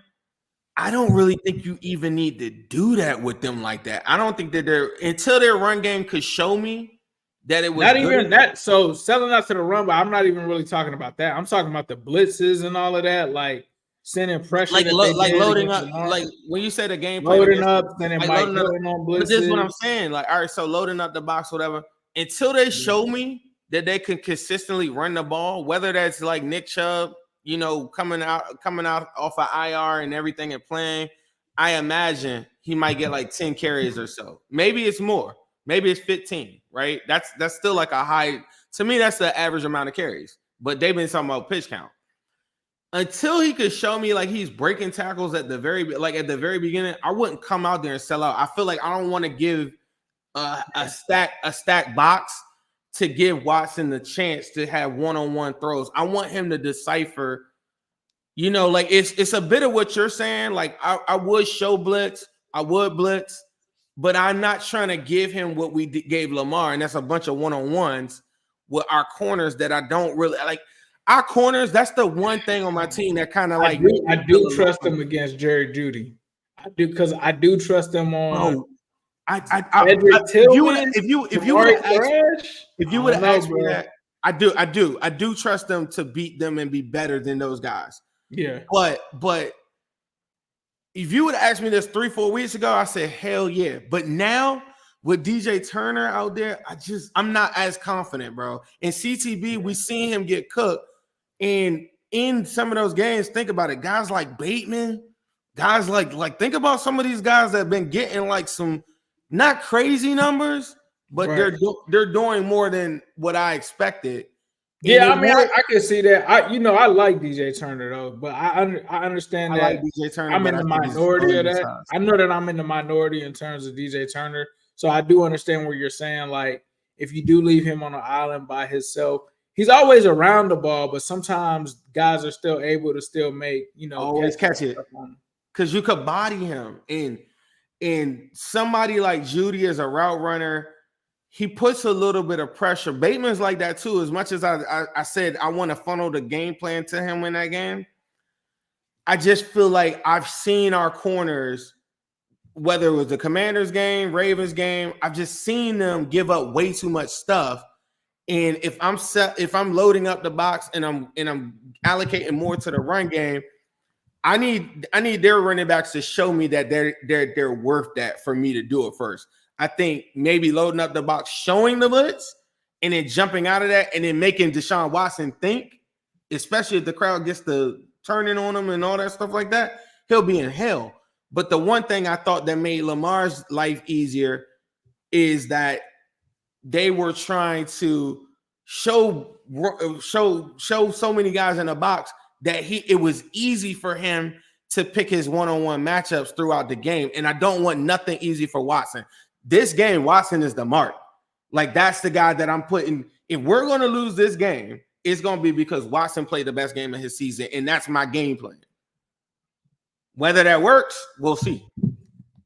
Speaker 2: I don't really think you even need to do that with them like that. I don't think that until their run game could show me that it was
Speaker 1: not
Speaker 2: good
Speaker 1: even that. So selling out to the run, but I'm not even really talking about that. I'm talking about the blitzes and all of that, like sending pressure,
Speaker 2: like
Speaker 1: did
Speaker 2: loading up.
Speaker 1: Lamar.
Speaker 2: Like when you say the game plan,
Speaker 1: Loading up, sending
Speaker 2: like
Speaker 1: Mike
Speaker 2: loading up.
Speaker 1: Hilton on
Speaker 2: But this is what I'm
Speaker 1: blitzes.
Speaker 2: saying. Like, all right, so loading up the box, whatever. Until they show me that they can consistently run the ball, whether that's like Nick Chubb, you know, coming out off of IR and everything and playing, I imagine he might get like 10 carries or so. Maybe it's more. Maybe it's 15, right? That's still like a high. To me, that's the average amount of carries. But they've been talking about pitch count. Until he could show me like he's breaking tackles at the very beginning, I wouldn't come out there and sell out. I feel like I don't want to give a stack box to give Watson the chance to have one-on-one throws. I want him to decipher, you know, like it's a bit of what you're saying. Like I would show blitz, I would blitz, but I'm not trying to give him what we gave Lamar, and that's a bunch of one-on-ones with our corners that I don't really like. Our corners, that's the one thing on my team that kind of like
Speaker 1: I do trust them against Jerry Jeudy. I do, because I do trust them on.
Speaker 2: If you would have asked me that, I do trust them to beat them and be better than those guys.
Speaker 1: Yeah,
Speaker 2: but if you would have asked me this 3-4 weeks ago, I said hell yeah. But now with DJ Turner out there, I'm not as confident, bro. In CTB, we seen him get cooked. And in some of those games, think about it. Guys like Bateman, guys like think about some of these guys that have been getting like some not crazy numbers, but
Speaker 1: right.
Speaker 2: they're doing more than what I expected.
Speaker 1: Yeah, I mean, I can see that. I like DJ Turner though, but I understand that.
Speaker 2: I like DJ Turner.
Speaker 1: I'm in the minority of that. I know that I'm in the minority in terms of DJ Turner, so I do understand what you're saying. Like, if you do leave him on an island by himself, he's always around the ball, but sometimes guys are still able to still make,
Speaker 2: always catch it because you could body him. And somebody like Jeudy is a route runner. He puts a little bit of pressure. Bateman's like that too. As much as I said I want to funnel the game plan to him in that game, I just feel like I've seen our corners, whether it was the Commanders game, Ravens game, I've just seen them give up way too much stuff. And if I'm loading up the box and I'm allocating more to the run game, I need their running backs to show me that they're worth that for me to do it first. I think maybe loading up the box, showing the blitz, and then jumping out of that, and then making Deshaun Watson think, especially if the crowd gets to turning on him and all that stuff like that, he'll be in hell. But the one thing I thought that made Lamar's life easier is that they were trying to show so many guys in the box that it was easy for him to pick his one-on-one matchups throughout the game. And I don't want nothing easy for Watson. This game, Watson is the mark. Like, that's the guy that I'm putting. If we're going to lose this game, it's going to be because Watson played the best game of his season, and that's my game plan. Whether that works, we'll see.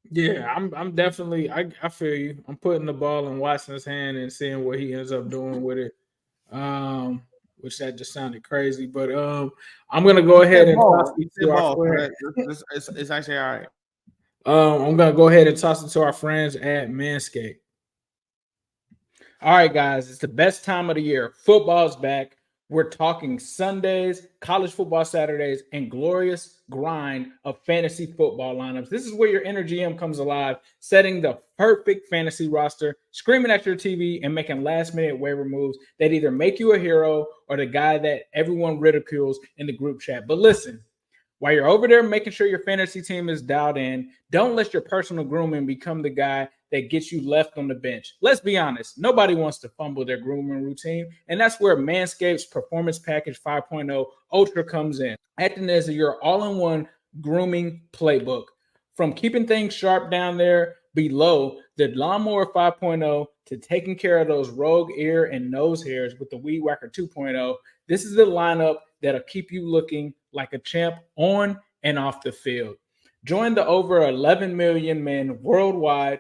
Speaker 1: Yeah, I'm definitely. I feel you. I'm putting the ball in Watson's hand and seeing what he ends up doing with it. Which that just sounded crazy, but I'm gonna go ahead and toss it to our friends.
Speaker 2: It's actually all right.
Speaker 1: I'm gonna go ahead and toss it to our friends at Manscaped. All right, guys, it's the best time of the year. Football's back. We're talking Sundays, college football Saturdays, and glorious grind of fantasy football lineups. This is where your inner GM comes alive, setting the perfect fantasy roster, screaming at your TV, and making last-minute waiver moves that either make you a hero or the guy that everyone ridicules in the group chat. But listen, while you're over there making sure your fantasy team is dialed in, don't let your personal grooming become the guy that gets you left on the bench. Let's be honest, nobody wants to fumble their grooming routine, and that's where Manscaped's Performance Package 5.0 Ultra comes in, acting as your all-in-one grooming playbook. From keeping things sharp down there below the Lawnmower 5.0 to taking care of those rogue ear and nose hairs with the Weed Whacker 2.0, this is the lineup that'll keep you looking like a champ on and off the field. Join the over 11 million men worldwide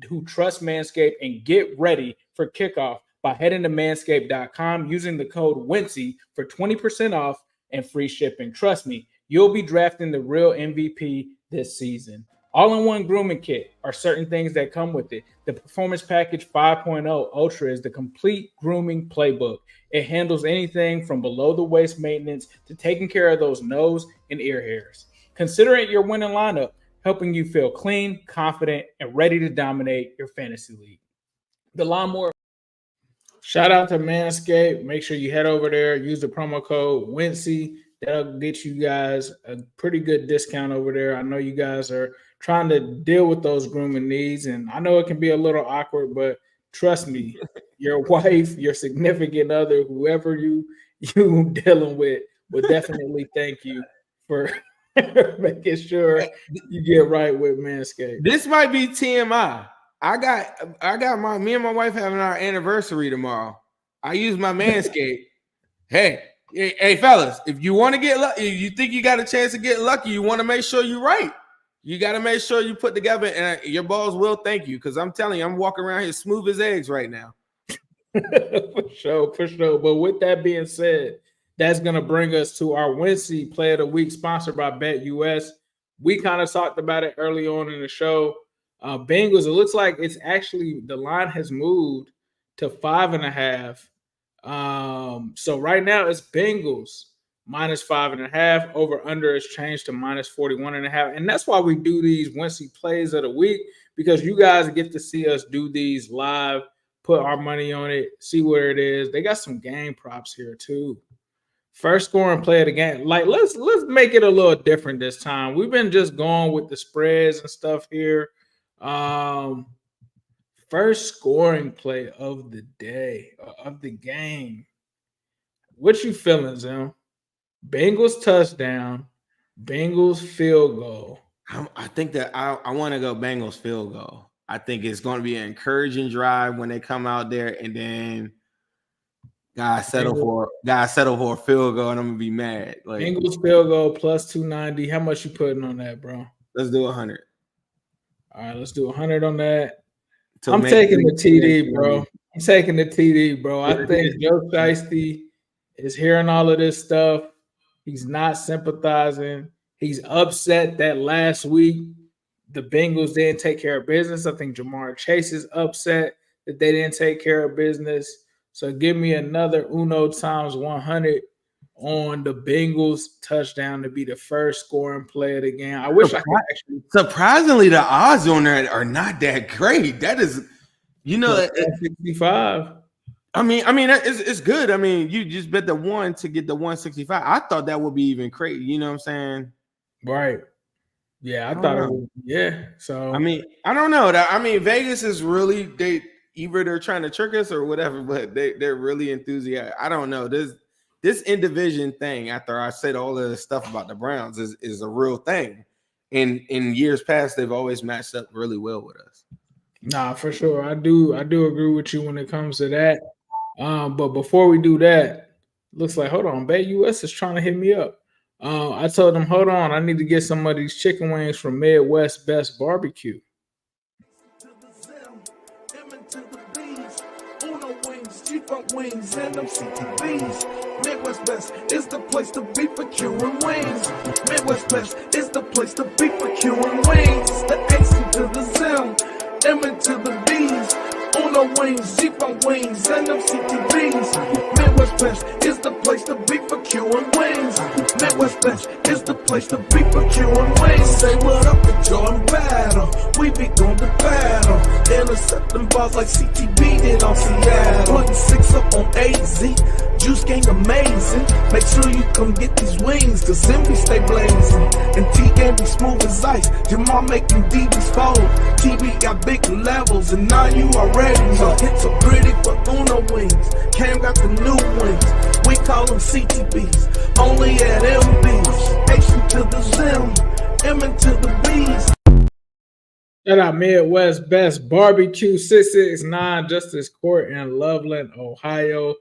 Speaker 1: who trust Manscaped and get ready for kickoff by heading to manscaped.com using the code WINCY for 20% off and free shipping. Trust me, you'll be drafting the real MVP this season. All-in-one grooming kit are certain things that come with it. The Performance Package 5.0 Ultra is the complete grooming playbook. It handles anything from below-the-waist maintenance to taking care of those nose and ear hairs. Consider it your winning lineup, helping you feel clean, confident, and ready to dominate your fantasy league. The lawnmower. Shout out to Manscaped. Make sure you head over there. Use the promo code WINCY. That'll get you guys a pretty good discount over there. I know you guys are trying to deal with those grooming needs, and I know it can be a little awkward, but trust me, your wife, your significant other, whoever you dealing with, will definitely thank you for making sure you get right with Manscaped.
Speaker 2: This might be TMI. I got me and my wife having our anniversary tomorrow. I use my Manscaped. Hey, fellas, if you want to get lucky, if you think you got a chance to get lucky, you want to make sure you're right. You got to make sure you put together, and your balls will thank you, because I'm telling you, I'm walking around here smooth as eggs right now.
Speaker 1: For sure. But with that being said, that's going to bring us to our Wincy Play of the Week, sponsored by BetUS. We kind of talked about it early on in the show. Bengals, it looks like it's actually, the line has moved to 5.5. So right now it's Bengals minus 5.5. Over under is changed to minus 41.5. And that's why we do these Wincy Plays of the Week, because you guys get to see us do these live, put our money on it, see where it is. They got some game props here too. First scoring play of the game. Like, let's make it a little different this time. We've been just going with the spreads and stuff here. First scoring play of the day, of the game. What you feeling, Zim? Bengals touchdown, Bengals field goal.
Speaker 2: I think that I want to go Bengals field goal. I think it's going to be an encouraging drive when they come out there, and then guys settle for a field goal, and I'm gonna be mad. Like,
Speaker 1: Bengals field goal plus 290. How much you putting on that, bro?
Speaker 2: Let's do 100.
Speaker 1: All right, let's do 100 on that. I'm taking the TD, bro. I'm taking the TD, bro. I think Joe Shiesty is hearing all of this stuff. He's not sympathizing. He's upset that last week the Bengals didn't take care of business. I think Jamar Chase is upset that they didn't take care of business. So give me another Uno times 100 on the Bengals touchdown to be the first scoring play of the game. I wish I could actually.
Speaker 2: Surprisingly, the odds on that are not that great. That is,
Speaker 1: 65.
Speaker 2: I mean, it's good. I mean, you just bet the one to get the 165. I thought that would be even crazy. You know what I'm saying?
Speaker 1: Right. Yeah, I thought it was. Yeah. So
Speaker 2: I mean, I don't know. Vegas is really, either they're trying to trick us or whatever, but they're really enthusiastic. I don't know. This in-division thing, after I said all of the stuff about the Browns, is a real thing. In years past, they've always matched up really well with us.
Speaker 1: Nah, for sure. I do agree with you when it comes to that. But before we do that, looks like, hold on, BetUS is trying to hit me up. I told them, hold on, I need to get some of these chicken wings from Midwest Best Barbecue.
Speaker 4: Wings and them CTVs. Midwest Best is the place to be for curing wings. Midwest Best is the place to be for curing wings. The AC to the Zim, M to the B's. Uno wings, Jeep on wings, and them CTVs. Midwest Best is the place to be for curing wings. Midwest Best is the place to be for curing wings. Say what up to Jordan Battle. We be going to battle. Intercepting balls like CTV did on Seattle. Putting 6 up on AZ. Juice gang amazing. Make sure you come get these wings, cause Zimby stay blazing. And T-Game be smooth as ice. Jamal making DBs fold. TV got big levels, and now you already know. Hits so pretty for Uno wings. Cam got the new wings. We call them CTBs. Only at MBs. Action to the Zim. M to the B's.
Speaker 1: Shout out Midwest Best Barbecue, 669 Justice Court in Loveland, Ohio.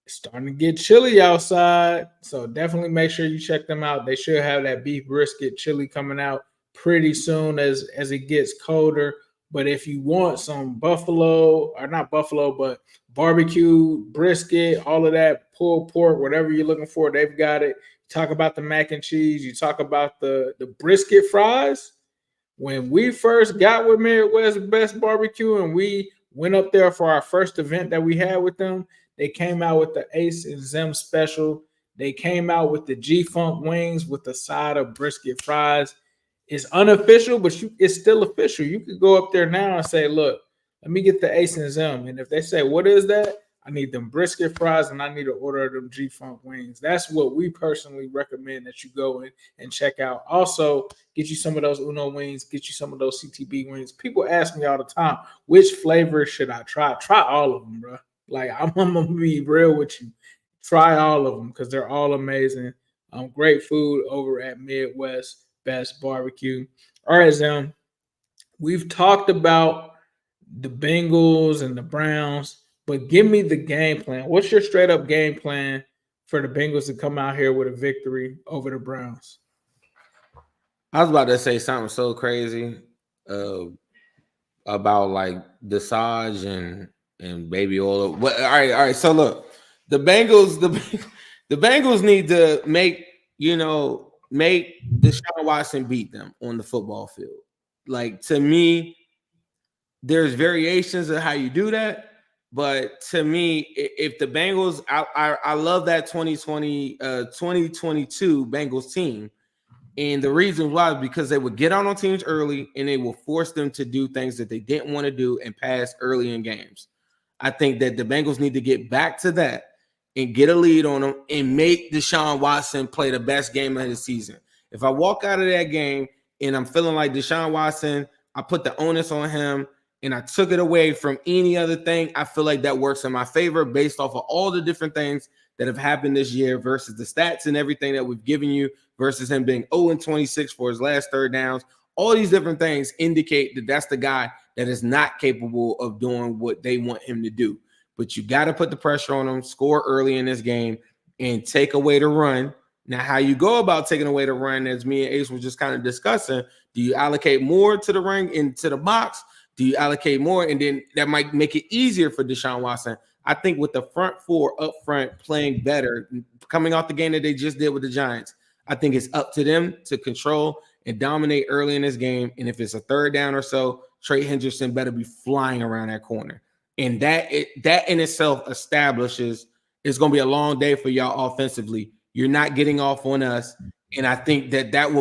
Speaker 1: It's starting to get chilly outside, so definitely make sure you check them out. They should have that beef brisket chili coming out pretty soon as it gets colder. But if you want some buffalo, or not buffalo, but barbecue, brisket, all of that, pulled pork, whatever you're looking for, they've got it. talk about the mac and cheese. You talk about the brisket fries. When we first got with Midwest Best Barbecue and we went up there for our first event that we had with them, they came out with the Ace and Zim special. They came out with the G-Funk wings with the side of brisket fries. It's unofficial, but it's still official. You could go up there now and say, look, let me get the Ace and Zim. And if they say, what is that? I need them brisket fries and I need to order them G-Funk wings. That's what we personally recommend that you go in and check out. Also, get you some of those Uno wings, get you some of those CTB wings. People ask me all the time, which flavor should I try? Try all of them, bro. Like, I'm going to be real with you. Try all of them because they're all amazing. Great food over at Midwest Best Barbecue. All right, Zim. We've talked about the Bengals and the Browns. But give me the game plan. What's your straight up game plan for the Bengals to come out here with a victory over the Browns?
Speaker 2: I was about to say something so crazy about like Desage and baby oil. All right. So look, the Bengals need to make Deshaun Watson beat them on the football field. Like, to me, there's variations of how you do that. But to me, if the Bengals, I love that 2022 Bengals team. And the reason why is because they would get on teams early and they will force them to do things that they didn't want to do and pass early in games. I think that the Bengals need to get back to that and get a lead on them and make Deshaun Watson play the best game of the season. If I walk out of that game and I'm feeling like Deshaun Watson, I put the onus on him, and I took it away from any other thing, I feel like that works in my favor based off of all the different things that have happened this year versus the stats and everything that we've given you versus him being 0-26 for his last third downs. All these different things indicate that that's the guy that is not capable of doing what they want him to do. But you got to put the pressure on him, score early in this game, and take away the run. Now, how you go about taking away the run, as me and Ace were just kind of discussing, do you allocate more to the ring into the box? Do you allocate more? And then that might make it easier for Deshaun Watson. I think with the front four up front playing better, coming off the game that they just did with the Giants, I think it's up to them to control and dominate early in this game. And if it's a third down or so, Trey Hendrickson better be flying around that corner. And that in itself establishes it's going to be a long day for y'all offensively. You're not getting off on us. And I think that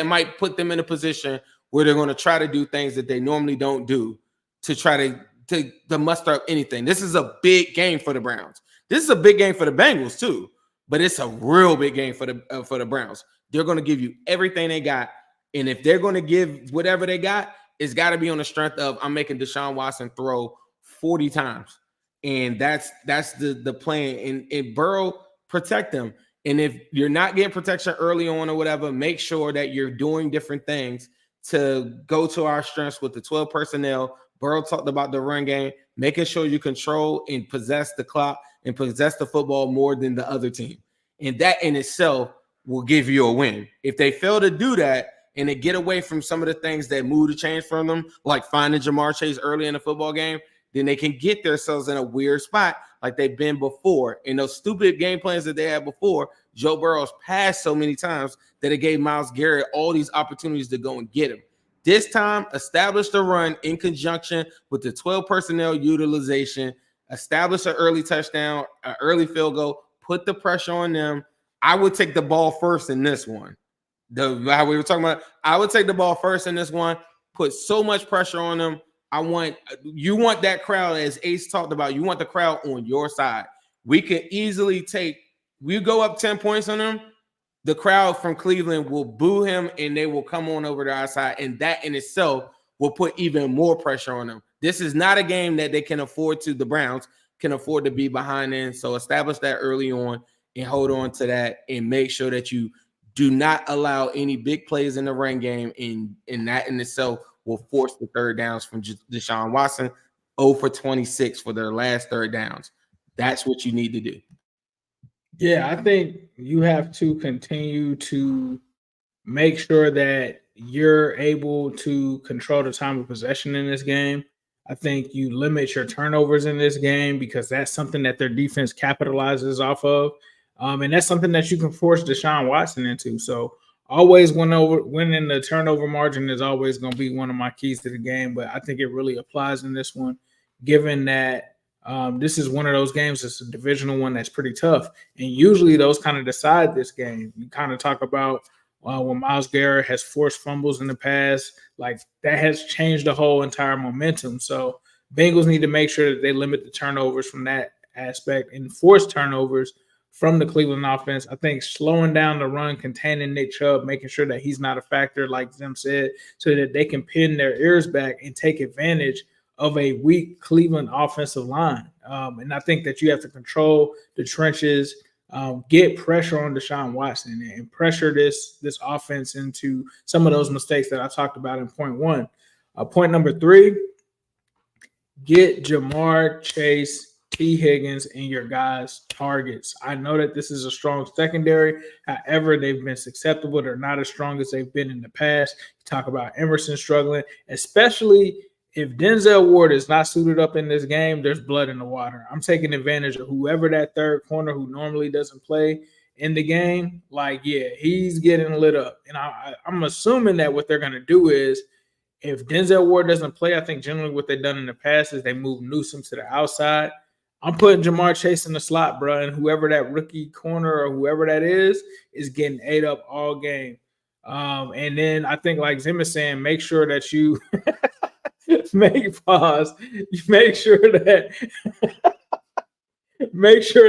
Speaker 2: might put them in a position where they're going to try to do things that they normally don't do to try to muster up anything. This is a big game for the Browns. This is a big game for the Bengals too, but it's a real big game for the Browns. They're going to give you everything they got, and if they're going to give whatever they got, it's got to be on the strength of I'm making Deshaun Watson throw 40 times, and that's the plan. And Burrow, protect them. And if you're not getting protection early on or whatever, make sure that you're doing different things to go to our strengths with the 12 personnel. Burrow talked about the run game, making sure you control and possess the clock and possess the football more than the other team. And that in itself will give you a win. If they fail to do that and they get away from some of the things that move to change from them, like finding Jamar Chase early in the football game, then they can get themselves in a weird spot like they've been before. And those stupid game plans that they had before, Joe Burrow's passed so many times that it gave Myles Garrett all these opportunities to go and get him. This time, establish the run in conjunction with the 12 personnel utilization, establish an early touchdown, an early field goal, put the pressure on them. I would take the ball first in this one. How we were talking about, I would take the ball first in this one, put so much pressure on them. You want that crowd, as Ace talked about, you want the crowd on your side. We can easily we go up 10 points on them, the crowd from Cleveland will boo him and they will come on over to our side. And that in itself will put even more pressure on them. This is not a game that they can afford to, the Browns can afford to be behind in. So establish that early on and hold on to that and make sure that you do not allow any big plays in the run game. And that in itself will force the third downs from Deshaun Watson. 0-for-26 for their last third downs. That's what you need to do.
Speaker 1: Yeah, I think you have to continue to make sure that you're able to control the time of possession in this game. I think you limit your turnovers in this game because that's something that their defense capitalizes off of. And that's something that you can force Deshaun Watson into. So always winning the turnover margin is always going to be one of my keys to the game. But I think it really applies in this one, given that this is one of those games. It's a divisional one that's pretty tough. And usually those kind of decide this game. You kind of talk about when Myles Garrett has forced fumbles in the past, like that has changed the whole entire momentum. So Bengals need to make sure that they limit the turnovers from that aspect and force turnovers from the Cleveland offense. I think slowing down the run, containing Nick Chubb, making sure that he's not a factor, like Zim said, so that they can pin their ears back and take advantage of a weak Cleveland offensive line. And I think that you have to control the trenches, get pressure on Deshaun Watson and pressure this offense into some of those mistakes that I talked about in point one. Point number 3, get Jamar Chase, T. Higgins, and your guys' targets. I know that this is a strong secondary. However, they've been susceptible. They're not as strong as they've been in the past. You talk about Emerson struggling, especially if Denzel Ward is not suited up in this game, there's blood in the water. I'm taking advantage of whoever that third corner who normally doesn't play in the game. Like, yeah, he's getting lit up. And I'm assuming that what they're going to do is if Denzel Ward doesn't play, I think generally what they've done in the past is they move Newsome to the outside. I'm putting Jamar Chase in the slot, bro, and whoever that rookie corner or whoever that is getting ate up all game. And then I think, like Zim is saying, make sure that you make sure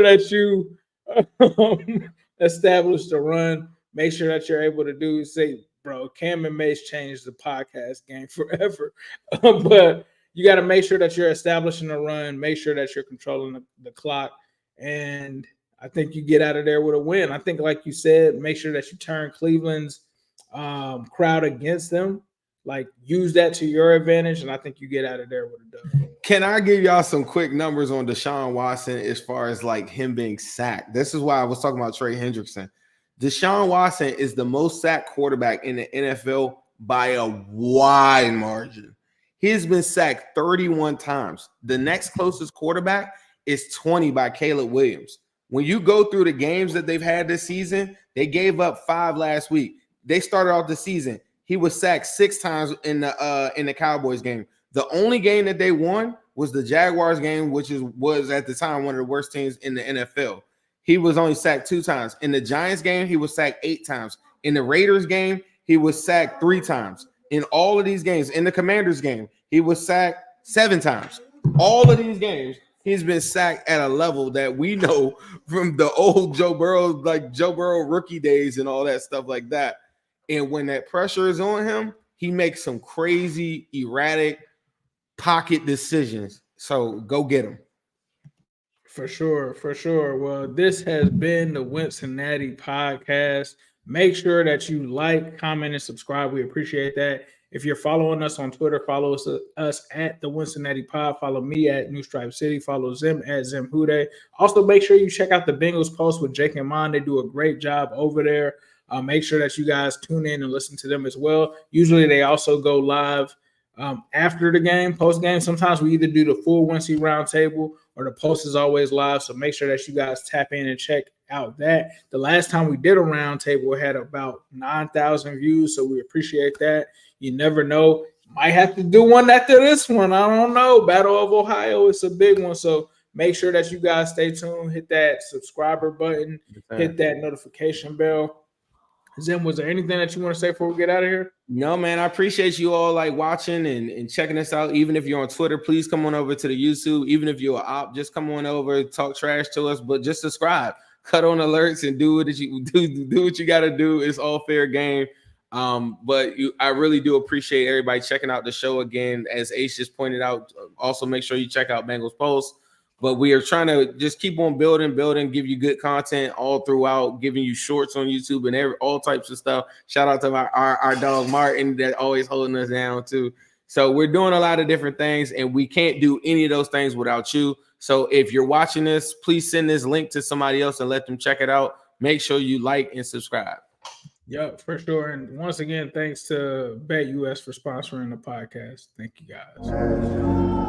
Speaker 1: that you establish the run. Make sure that you're able to do. Say, bro, Cam and Mace changed the podcast game forever, but you got to make sure that you're establishing a run. Make sure that you're controlling the clock, and I think you get out of there with a win. I think, like you said, make sure that you turn Cleveland's crowd against them. Like, use that to your advantage, and I think you get out of there with a dub.
Speaker 2: Can I give y'all some quick numbers on Deshaun Watson as far as like him being sacked? This is why I was talking about Trey Hendrickson. Deshaun Watson is the most sacked quarterback in the NFL by a wide margin. He has been sacked 31 times. The next closest quarterback is 20 by Caleb Williams. When you go through the games that they've had this season, they gave up 5 last week. They started off the season. He was sacked 6 times in the Cowboys game. The only game that they won was the Jaguars game, which was at the time one of the worst teams in the NFL. He was only sacked 2 times. In the Giants game, he was sacked 8 times. In the Raiders game, he was sacked 3 times. In all of these games, in the Commanders game, he was sacked 7 times. All of these games, he's been sacked at a level that we know from the old Joe Burrow, like Joe Burrow rookie days and all that stuff like that. And when that pressure is on him, he makes some crazy, erratic pocket decisions. So go get him.
Speaker 1: For sure, for sure. Well, this has been the Wincinnati Podcast. Make sure that you like, comment, and subscribe. We appreciate that. If you're following us on Twitter, follow us at the Wincinnati Pod. Follow me at New Stripe City. Follow Zim at Zim Hude. Also, make sure you check out the Bengals post with Jake and Mon. They do a great job over there. Make sure that you guys tune in and listen to them as well. Usually they also go live after the game, post-game. Sometimes we either do the full Wincy roundtable or the post is always live. So make sure that you guys tap in and check out that. The last time we did a roundtable had about 9,000 views, so we appreciate that. You never know. Might have to do one after this one. I don't know. Battle of Ohio, it's a big one. So make sure that you guys stay tuned. Hit that subscriber button. Hit that notification bell. Zim, was there anything that you want to say before we get out of here?
Speaker 2: No, man, I appreciate you all like watching and checking us out. Even if you're on Twitter, please come on over to the YouTube. Even if you're an op, just come on over, talk trash to us, but just subscribe, cut on alerts, and do what you do what you got to do. It's all fair game. I really do appreciate everybody checking out the show again. As Ace just pointed out, also make sure you check out Bengals Post. But we are trying to just keep on building, give you good content all throughout, giving you shorts on YouTube and all types of stuff. Shout out to our dog Martin that always holding us down too. So we're doing a lot of different things, and we can't do any of those things without you. So if you're watching this, please send this link to somebody else and let them check it out. Make sure you like and subscribe.
Speaker 1: Yeah, for sure. And once again, thanks to BetUS for sponsoring the podcast. Thank you guys.